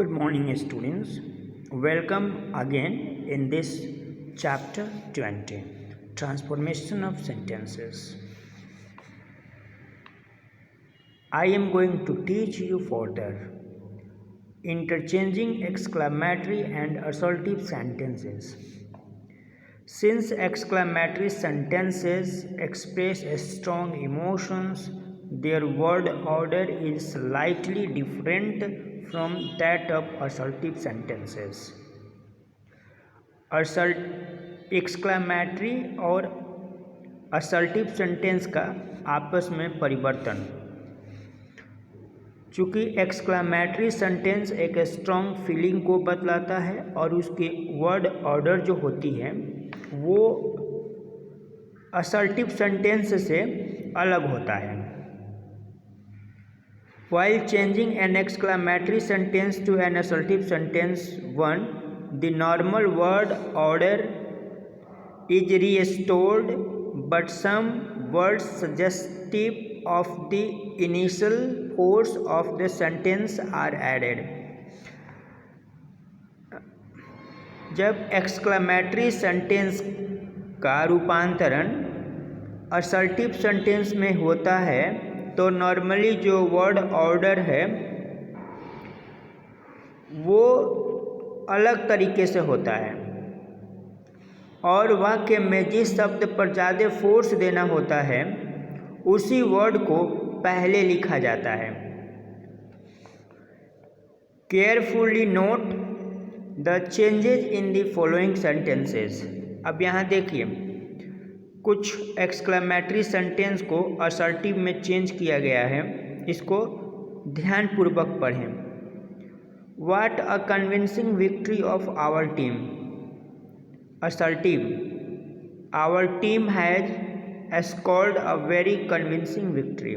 Good morning, students. Welcome again in this chapter 20 Transformation of Sentences. I am going to teach you further interchanging exclamatory and assertive sentences. Since exclamatory sentences express strong emotions, their word order is slightly different from that of assertive sentences. Exclamatory और assertive sentence का आपस में परिवर्तन। चूँकि exclamatory sentence एक strong feeling को बतलाता है और उसके वर्ड ऑर्डर जो होती है वो असर्टिव सेंटेंस से अलग होता है। While changing an exclamatory sentence to an assertive sentence one, the normal word order is restored, but some words suggestive of the initial force of the sentence are added. जब exclamatory sentence का रूपांतरण assertive sentence में होता है तो normally जो word order है वो अलग तरीके से होता है और वाक्य में जिस शब्द पर ज़्यादा फोर्स देना होता है उसी वर्ड को पहले लिखा जाता है। Carefully note the changes in the following sentences. अब यहाँ देखिए कुछ एक्सक्लेमेटरी सेंटेंस को असर्टिव में चेंज किया गया है, इसको ध्यानपूर्वक पढ़ें। What a convincing victory of our team. Assertive, our team has scored a very convincing victory.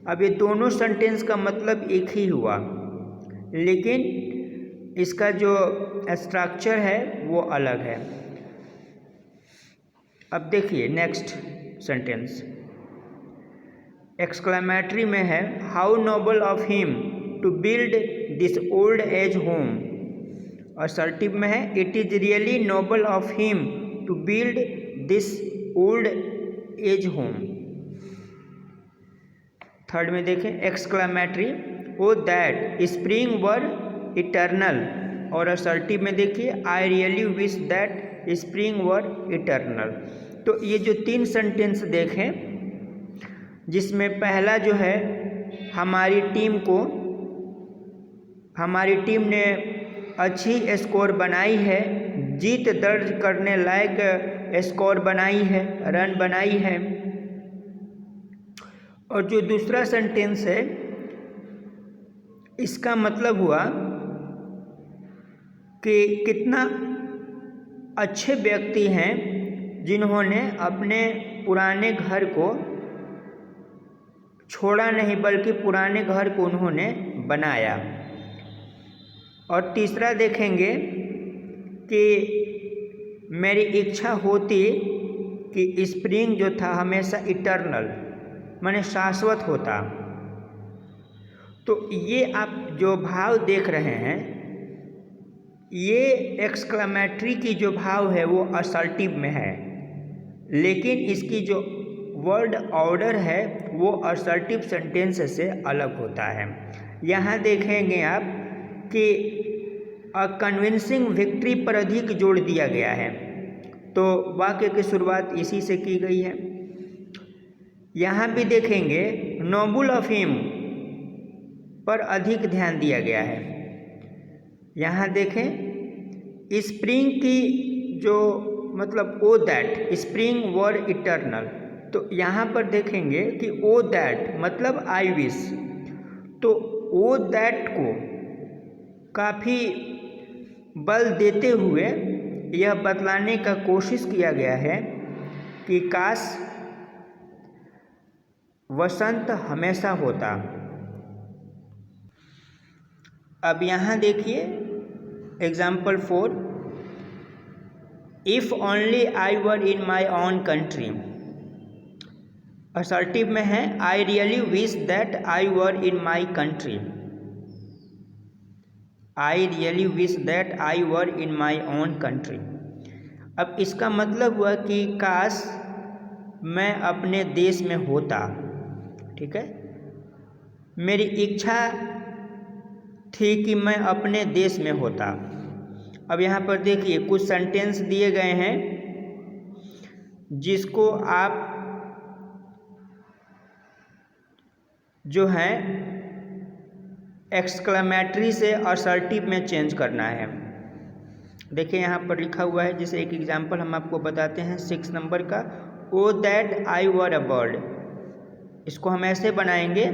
अब ये दोनों सेंटेंस का मतलब एक ही हुआ, लेकिन इसका जो स्ट्रक्चर है वो अलग है। अब देखिए नेक्स्ट सेंटेंस एक्सक्लेमेटरी में है how noble of him to build this old age home. Assertive में है it is really noble of him to build this old age home. Third में देखें exclamatory O that spring were eternal, और assertive में देखिए I really wish that spring were eternal. तो ये जो तीन सेंटेंस देखें जिसमें पहला जो है हमारी टीम ने अच्छी स्कोर बनाई है, जीत दर्ज करने लायक स्कोर बनाई है, रन बनाई है। और जो दूसरा सेंटेंस है इसका मतलब हुआ कि कितना अच्छे व्यक्ति हैं जिन्होंने अपने पुराने घर को छोड़ा नहीं बल्कि पुराने घर को उन्होंने बनाया। और तीसरा देखेंगे कि मेरी इच्छा होती कि स्प्रिंग जो था हमेशा इटर्नल माने शाश्वत होता। तो ये आप जो भाव देख रहे हैं ये एक्सक्लेमेटरी की जो भाव है वो असर्टिव में है, लेकिन इसकी जो वर्ड ऑर्डर है वो असर्टिव सेंटेंस से अलग होता है। यहाँ देखेंगे आप कि अ कन्विंसिंग विक्ट्री पर अधिक जोड़ दिया गया है, तो वाक्य की शुरुआत इसी से की गई है। यहाँ भी देखेंगे नोबल ऑफ हिम पर अधिक ध्यान दिया गया है। यहाँ देखें स्प्रिंग की जो मतलब ओ दैट स्प्रिंग वर इटर्नल, तो यहाँ पर देखेंगे कि ओ दैट मतलब आई विश। तो ओ दैट को काफ़ी बल देते हुए यह बतलाने का कोशिश किया गया है कि काश वसंत हमेशा होता। अब यहाँ देखिए example 4 if only I were in my own country. Assertive में है आई really wish that I were in my country. I really wish that I were in my own country. अब इसका मतलब हुआ कि काश मैं अपने देश में होता। ठीक है, मेरी इच्छा थी कि मैं अपने देश में होता। अब यहाँ पर देखिए कुछ सेंटेंस दिए गए हैं जिसको आप जो है एक्सक्लेमेटरी से असर्टिव में चेंज करना है। देखिए यहाँ पर लिखा हुआ है, जैसे एक एग्जांपल हम आपको बताते हैं 6 नंबर का, ओ that I were a bird. इसको हम ऐसे बनाएंगे,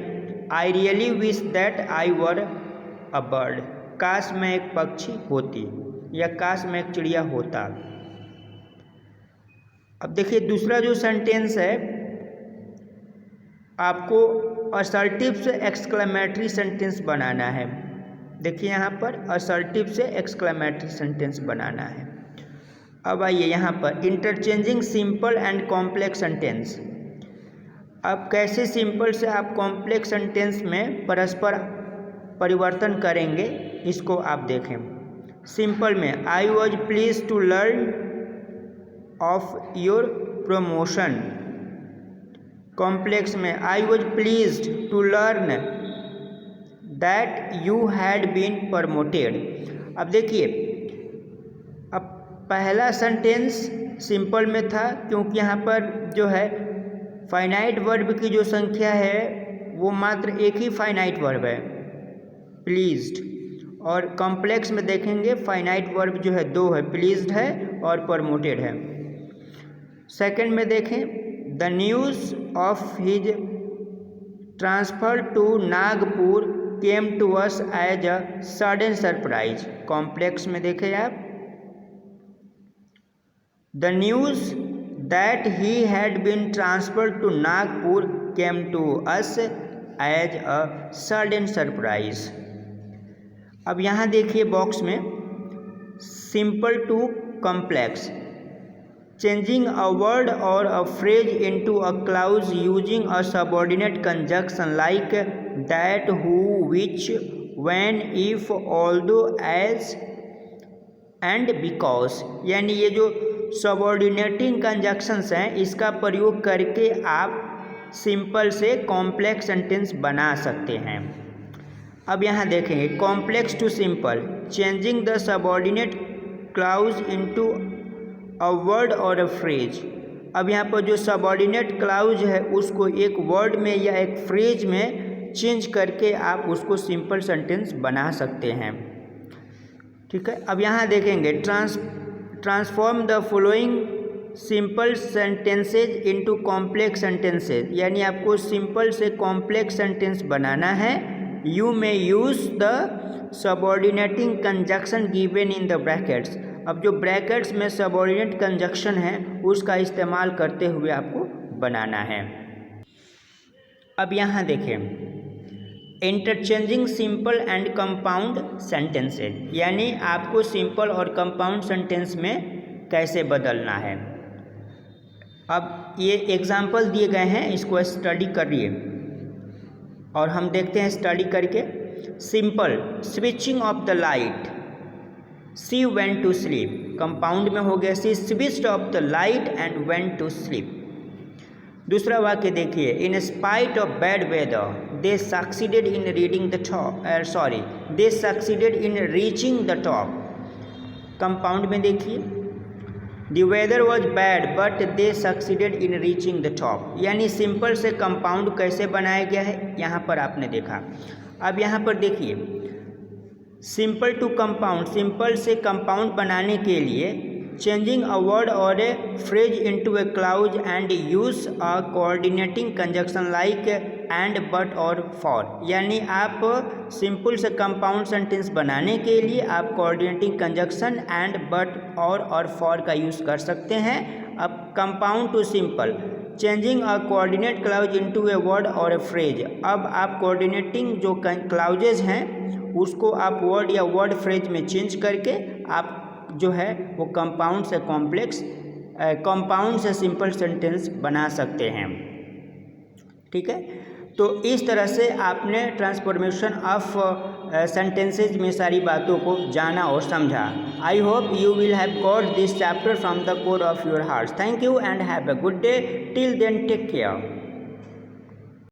आई really wish that I were a bird. काश मैं एक पक्षी होती या काश मैं एक चिड़िया होता। अब देखिए दूसरा जो सेंटेंस है, आपको असर्टिव से एक्सक्लेमेटरी सेंटेंस बनाना है। देखिए यहाँ पर असर्टिव से एक्सक्लेमेटरी सेंटेंस बनाना है। अब आइए यहाँ पर interchanging simple and complex sentence. अब कैसे सिंपल से आप कॉम्प्लेक्स सेंटेंस में परस्पर परिवर्तन करेंगे, इसको आप देखें। सिंपल में I was please to learn of your promotion. Complex में I was pleased to learn that you had been promoted. अब देखिए, अब पहला सेंटेंस सिंपल में था क्योंकि यहाँ पर जो है फाइनाइट वर्ब की जो संख्या है वो मात्र एक ही फाइनाइट वर्ब है, प्लीज्ड। और कॉम्प्लेक्स में देखेंगे फाइनाइट वर्ब जो है 2 है, प्लीज्ड है और प्रमोटेड है। सेकंड में देखें, the news of his transfer to Nagpur came to us as a sudden surprise. Complex में देखें आप, the news that he had been transferred to Nagpur came to us as a sudden surprise. अब यहाँ देखिए box में simple to complex, changing a word or a phrase into a clause using a subordinate conjunction like that, who, which, when, if, although, as and because। यानी ये जो subordinating conjunctions हैं इसका प्रयोग करके आप सिंपल से कॉम्प्लेक्स सेंटेंस बना सकते हैं। अब यहाँ देखेंगे complex to simple, changing the subordinate clause into a word और अ फ्रेज। अब यहाँ पर जो सबऑर्डिनेट क्लाउज है उसको एक वर्ड में या एक फ्रेज में चेंज करके आप उसको सिंपल सेंटेंस बना सकते हैं। ठीक है, अब यहाँ देखेंगे transform the following simple sentences into complex sentences. यानी आपको सिंपल से कॉम्प्लेक्स सेंटेंस बनाना है। You may use the subordinating conjunction given in the brackets. अब जो ब्रैकेट्स में सबऑर्डिनेट कंजक्शन है उसका इस्तेमाल करते हुए आपको बनाना है। अब यहाँ देखें interchanging simple and compound sentences, यानी आपको सिंपल और कंपाउंड सेंटेंस में कैसे बदलना है। अब ये एग्जाम्पल दिए गए हैं, इसको स्टडी करिए और हम देखते हैं स्टडी करके। Simple, switching off the light, She went to sleep। Compound में हो गया she switched off the light and went to sleep। दूसरा वाक्य देखिए, in spite of bad weather they succeeded in reading the top they succeeded in reaching the top। Compound में देखिए, the weather was bad but they succeeded in reaching the top। यानी simple से compound कैसे बनाया गया है यहाँ पर आपने देखा। अब यहाँ पर देखिए सिंपल टू कंपाउंड, सिंपल से कंपाउंड बनाने के लिए चेंजिंग अ वर्ड और a phrase into a clause and use a coordinating conjunction like and, but और फॉर। यानी आप सिंपल से कंपाउंड सेंटेंस बनाने के लिए आप कोऑर्डिनेटिंग कंजक्शन एंड, बट और फॉर का यूज़ कर सकते हैं। अब compound to simple, changing a coordinate clause into a word और ए फ्रेज। अब आप कोऑर्डिनेटिंग जो क्लाउजेज हैं उसको आप वर्ड या वर्ड फ्रेज में चेंज करके आप जो है वो कंपाउंड से कॉम्प्लेक्स, कंपाउंड से सिंपल सेंटेंस बना सकते हैं। ठीक है, तो इस तरह से आपने ट्रांसफॉर्मेशन ऑफ सेंटेंसेज में सारी बातों को जाना और समझा। I hope you will have got this chapter from the core of your heart. Thank you and have a good day. Till then take care.